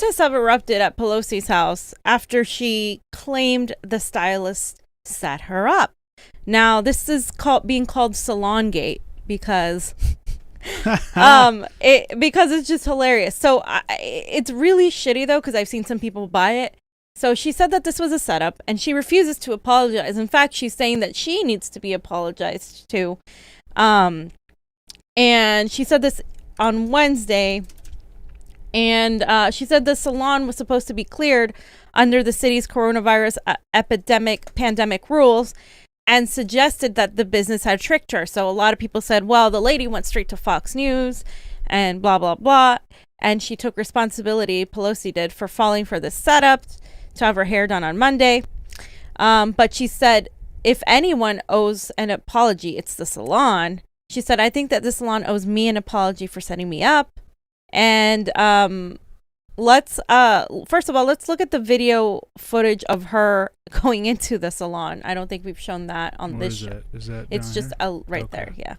protests have erupted at Pelosi's house after she claimed the stylist set her up. Now, this is being called Salon Gate because because it's just hilarious. So it's really shitty though, because I've seen some people buy it. So she said that this was a setup, and she refuses to apologize. In fact, she's saying that she needs to be apologized to. And she said this on Wednesday, and she said the salon was supposed to be cleared under the city's coronavirus pandemic rules, and suggested that the business had tricked her. So a lot of people said, well, the lady went straight to Fox News and blah, blah, blah. And she took responsibility, Pelosi did, for falling for this setup to have her hair done on Monday. But she said, if anyone owes an apology, it's the salon. She said, I think that the salon owes me an apology for setting me up. And let's first of all, let's look at the video footage of her going into the salon. I don't think we've shown that on this show. Is that it's just right okay. there. Yeah.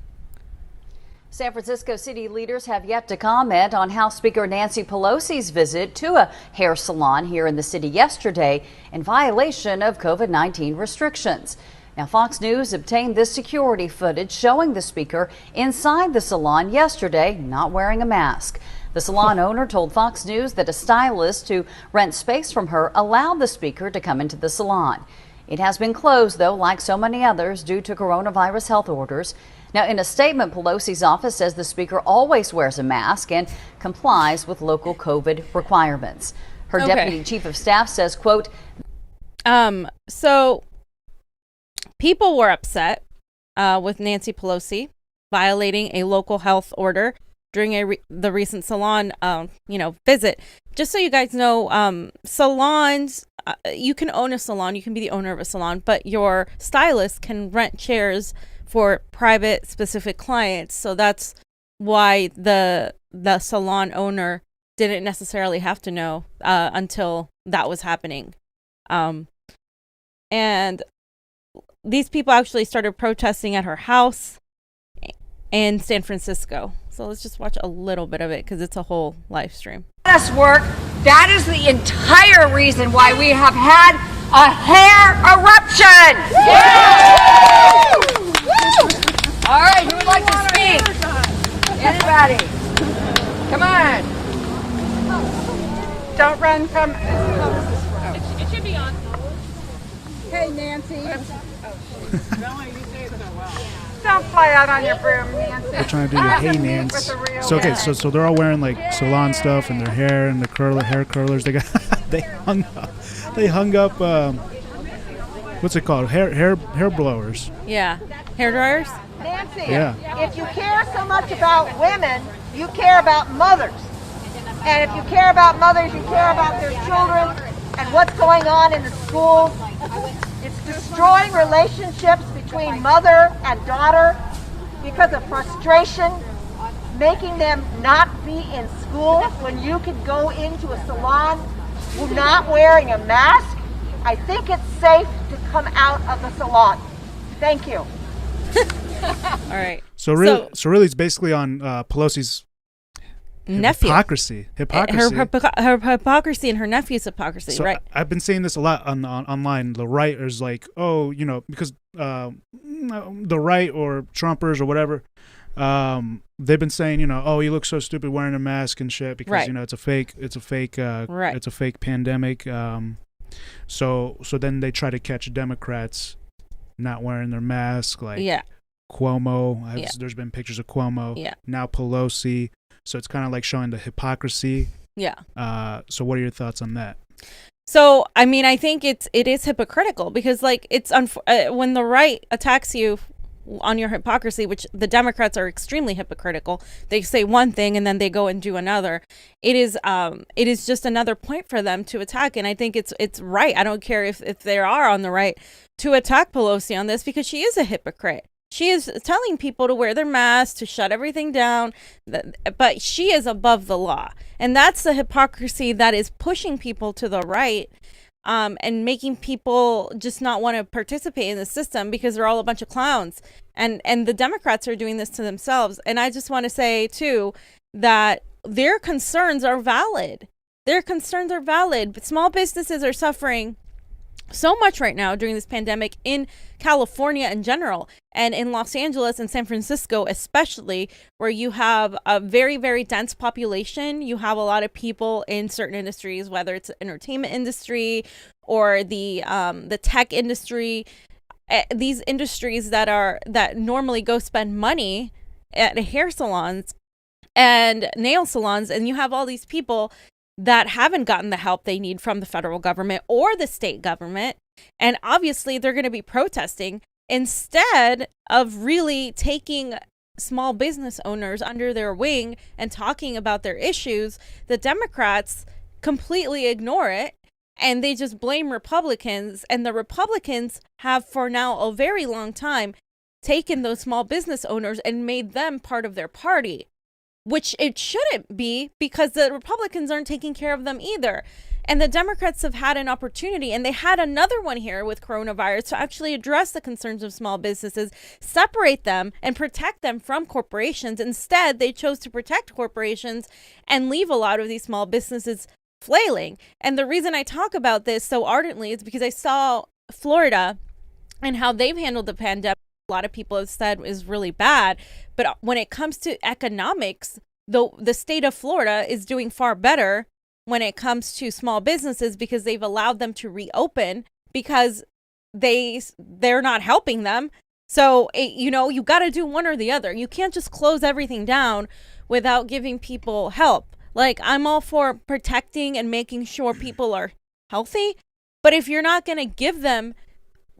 San Francisco city leaders have yet to comment on House Speaker Nancy Pelosi's visit to a hair salon here in the city yesterday in violation of COVID-19 restrictions. Now, Fox News obtained this security footage showing the speaker inside the salon yesterday not wearing a mask. The salon owner told Fox News that a stylist who rents space from her allowed the speaker to come into the salon. It has been closed, though, like so many others, due to coronavirus health orders. Now, in a statement, Pelosi's office says the speaker always wears a mask and complies with local COVID requirements. Her deputy chief of staff says, quote, so people were upset with Nancy Pelosi violating a local health order during the recent salon, visit. Just so you guys know, salons, you can own a salon, you can be the owner of a salon, but your stylist can rent chairs for private specific clients. So that's why the salon owner didn't necessarily have to know until that was happening. And these people actually started protesting at her house in San Francisco. So let's just watch a little bit of it because it's a whole live stream. Let us work. That is the entire reason why we have had a hair eruption. All right, who would like to speak? Anybody? Come on. Don't run from. It should be on. Hey, Nancy. Don't fly out on your broom, Nancy. They're trying to do your hey Nance. So okay, so they're all wearing like salon stuff and their hair and the hair curlers. They got they hung up what's it called? Hair blowers. Yeah. Hair dryers? Nancy, Yeah. if you care so much about women, you care about mothers. And if you care about mothers, you care about their children and what's going on in the schools. It's destroying relationships between mother and daughter because of frustration, making them not be in school when you could go into a salon not wearing a mask. I think it's safe to come out of the salon. Thank you. All right. So really, it's basically on Pelosi's nephew. Hypocrisy. Her hypocrisy and her nephew's hypocrisy, so right? I've been seeing this a lot online. The right is like, because the right or Trumpers or whatever, they've been saying, oh, you look so stupid wearing a mask and shit because right. it's a fake right. it's a fake pandemic. So then they try to catch Democrats not wearing their mask, like Cuomo. There's been pictures of Cuomo. Yeah. Now Pelosi. So it's kind of like showing the hypocrisy. Yeah. So what are your thoughts on that? So, I mean, I think it is hypocritical because, like, it's when the right attacks you on your hypocrisy, which the Democrats are extremely hypocritical. They say one thing and then they go and do another. It is just another point for them to attack. And I think it's right. I don't care if they are on the right to attack Pelosi on this because she is a hypocrite. She is telling people to wear their masks, to shut everything down, but she is above the law. And that's the hypocrisy that is pushing people to the right and making people just not want to participate in the system because they're all a bunch of clowns. And the Democrats are doing this to themselves. And I just want to say, too, that their concerns are valid. Their concerns are valid, but small businesses are suffering so much right now during this pandemic in California in general, and in Los Angeles and San Francisco especially, where you have a very, very dense population. You have a lot of people in certain industries, whether it's the entertainment industry or the tech industry, these industries that normally go spend money at hair salons and nail salons, and you have all these people that haven't gotten the help they need from the federal government or the state government. And obviously they're going to be protesting instead of really taking small business owners under their wing and talking about their issues. The Democrats completely ignore it and they just blame Republicans. And the Republicans have for now a very long time taken those small business owners and made them part of their party, which it shouldn't be, because the Republicans aren't taking care of them either. And the Democrats have had an opportunity, and they had another one here with coronavirus, to actually address the concerns of small businesses, separate them and protect them from corporations. Instead, they chose to protect corporations and leave a lot of these small businesses flailing. And the reason I talk about this so ardently is because I saw Florida and how they've handled the pandemic. A lot of people have said is really bad, but when it comes to economics, the state of Florida is doing far better when it comes to small businesses, because they've allowed them to reopen, because they're not helping them. So you got to do one or the other. You can't just close everything down without giving people help. Like, I'm all for protecting and making sure people are healthy, but if you're not going to give them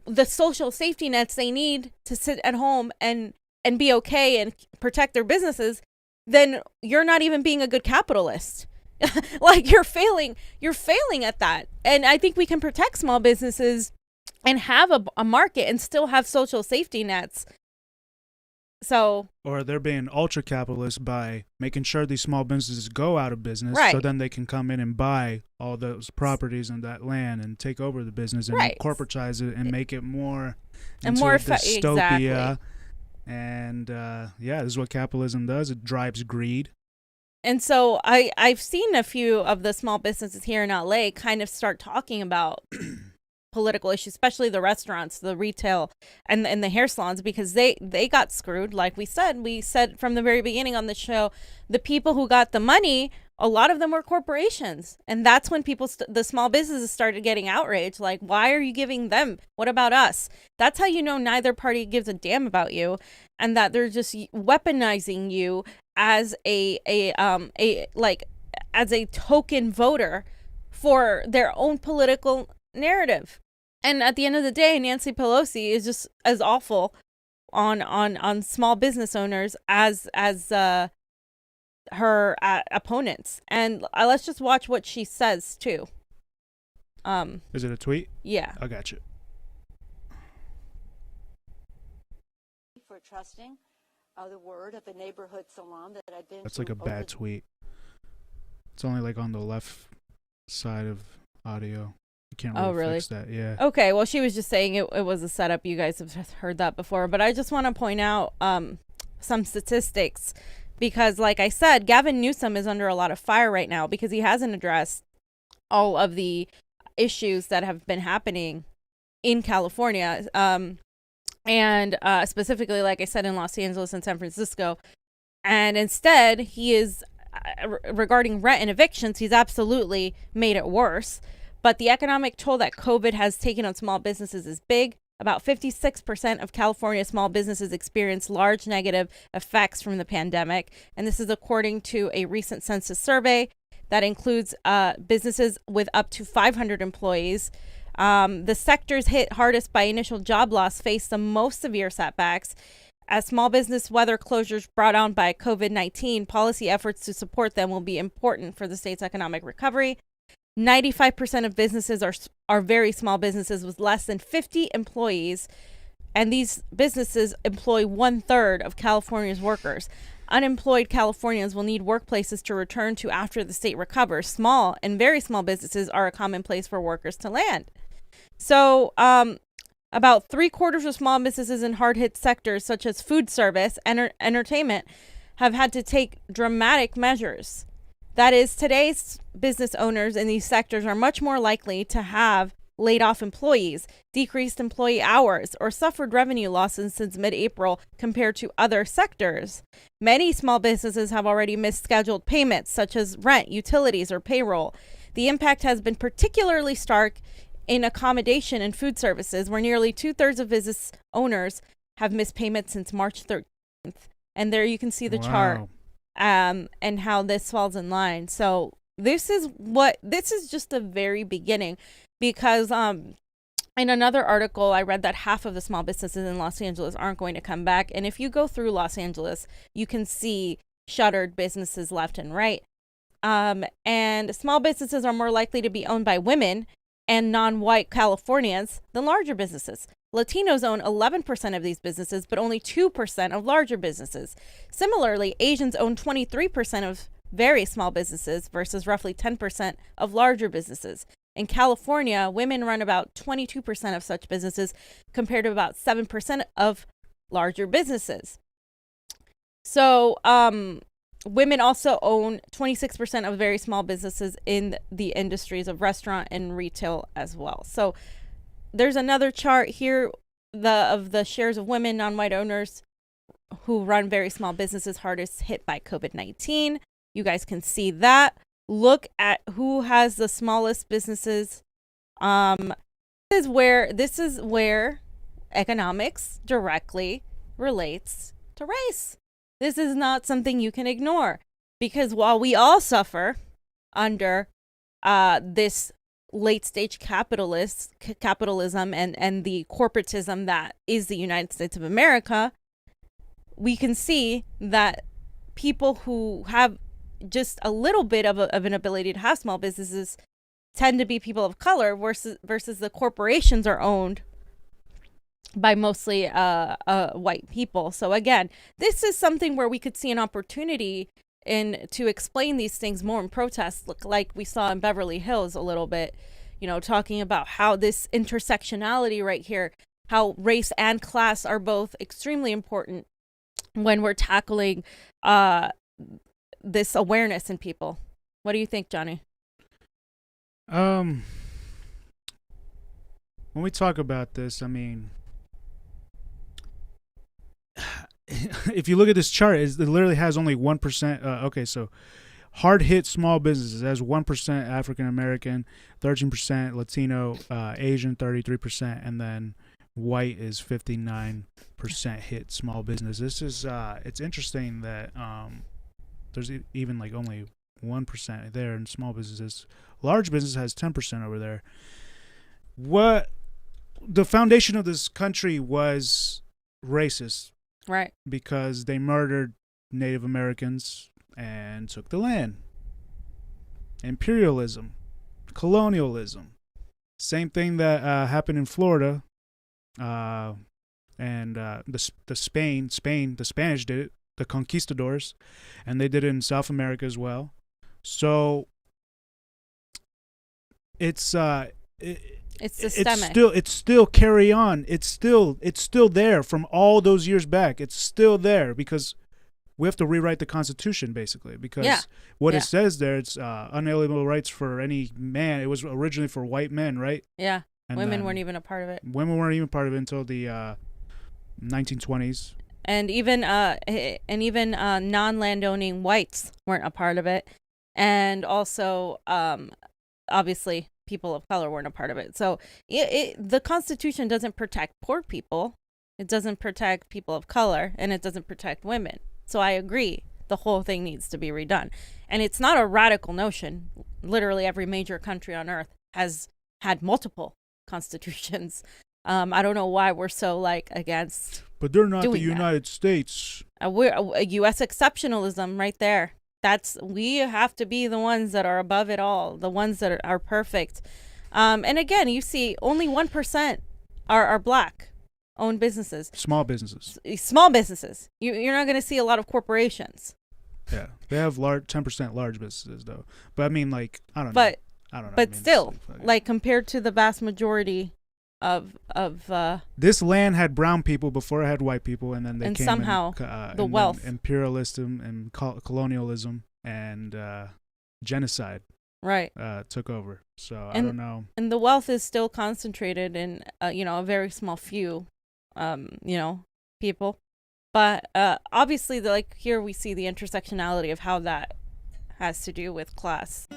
the social safety nets they need to sit at home and be okay and protect their businesses, then you're not even being a good capitalist. Like, you're failing at that. And I think we can protect small businesses and have a market and still have social safety nets. So, or they're being ultra capitalist by making sure these small businesses go out of business, right, so then they can come in and buy all those properties and that land and take over the business and right, corporatize it and make it more and into more a dystopia. Exactly. And this is what capitalism does. It drives greed. And so I've seen a few of the small businesses here in LA kind of start talking about political issues, especially the restaurants, the retail, and the hair salons, because they got screwed. Like we said from the very beginning on the show, the people who got the money, a lot of them were corporations. And that's when the small businesses started getting outraged. Like, why are you giving them? What about us? That's how you know neither party gives a damn about you, and that they're just weaponizing you as a token voter for their own political narrative. And at the end of the day, Nancy Pelosi is just as awful on small business owners as her opponents. And let's just watch what she says too. Is it a tweet? Yeah. I got you. For trusting the word of the neighborhood salon that I've been. That's like a bad tweet. It's only like on the left side of audio. You can't really fix that. Yeah. Okay, well, she was just saying it was a setup. You guys have heard that before. But I just want to point out some statistics, because like I said, Gavin Newsom is under a lot of fire right now because he hasn't addressed all of the issues that have been happening in California. And specifically, like I said, in Los Angeles and San Francisco. And instead, he is, regarding rent and evictions, he's absolutely made it worse. But the economic toll that COVID has taken on small businesses is big. About 56% of California small businesses experience large negative effects from the pandemic. And this is according to a recent census survey that includes businesses with up to 500 employees. The sectors hit hardest by initial job loss face the most severe setbacks. As small business weather closures brought on by COVID-19, policy efforts to support them will be important for the state's economic recovery. 95% of businesses are very small businesses with less than 50 employees, and these businesses employ 1/3 of California's workers. Unemployed Californians will need workplaces to return to after the state recovers. Small and very small businesses are a common place for workers to land. So, about 3/4 of small businesses in hard-hit sectors such as food service and entertainment have had to take dramatic measures. That is, today's business owners in these sectors are much more likely to have laid off employees, decreased employee hours, or suffered revenue losses since mid-April compared to other sectors. Many small businesses have already missed scheduled payments, such as rent, utilities, or payroll. The impact has been particularly stark in accommodation and food services, where nearly 2/3 of business owners have missed payments since March 13th. And there you can see the chart and how this falls in line. So this is just the very beginning, because in another article I read that half of the small businesses in Los Angeles aren't going to come back. And if you go through Los Angeles, you can see shuttered businesses left and right. And small businesses are more likely to be owned by women and non-white Californians than larger businesses. Latinos own 11% of these businesses, but only 2% of larger businesses. Similarly, Asians own 23% of very small businesses versus roughly 10% of larger businesses. In California, women run about 22% of such businesses compared to about 7% of larger businesses. So, women also own 26% of very small businesses in the industries of restaurant and retail as well. So there's another chart here of the shares of women, non-white owners who run very small businesses hardest hit by COVID-19. You guys can see that. Look at who has the smallest businesses. This is where economics directly relates to race. This is not something you can ignore, because while we all suffer under this late stage capitalism and the corporatism that is the United States of America, we can see that people who have just a little bit of an ability to have small businesses tend to be people of color versus the corporations are owned by mostly white people. So again, this is something where we could see an opportunity to explain these things more in protests, like we saw in Beverly Hills a little bit, talking about how this intersectionality right here, how race and class are both extremely important when we're tackling this awareness in people. What do you think, Johnny? When we talk about this, I mean, if you look at this chart, it literally has only 1%. Okay, so hard hit small businesses has 1% African American, 13% Latino, Asian 33%, and then white is 59% hit small business. This is it's interesting that there's even like only 1% there in small businesses. Large business has 10% over there. What the foundation of this country was racist. Right. Because they murdered Native Americans and took the land. Imperialism, colonialism. Same thing that happened in Florida. And the Spanish did it, the conquistadors, and they did it in South America as well. So it's systemic. It's still carry on. It's still there from all those years back. It's still there because we have to rewrite the Constitution basically, because it says there, it's unalienable rights for any man. It was originally for white men, right? Yeah. And women weren't even a part of it. Women weren't even part of it until the 1920s. And even non-landowning whites weren't a part of it. And also, obviously, people of color weren't a part of it. So the Constitution doesn't protect poor people. It doesn't protect people of color, and it doesn't protect women. So I agree. The whole thing needs to be redone. And it's not a radical notion. Literally every major country on earth has had multiple constitutions. I don't know why we're so against. But they're not the United States. We're a U.S. exceptionalism right there. We have to be the ones that are above it all, the ones that are perfect. And again, you see only 1% are black owned businesses. Small businesses. Small businesses. You're not going to see a lot of corporations. Yeah, they have 10% large businesses though. But I mean, I don't know. I don't know. But still, compared to the vast majority of this land had brown people before it had white people, and then they came somehow the wealth, imperialism and colonialism, and genocide Right. took over. So I And- don't know. And the wealth is still concentrated in, a very small few, people. But obviously, here we see the intersectionality of how that has to do with class.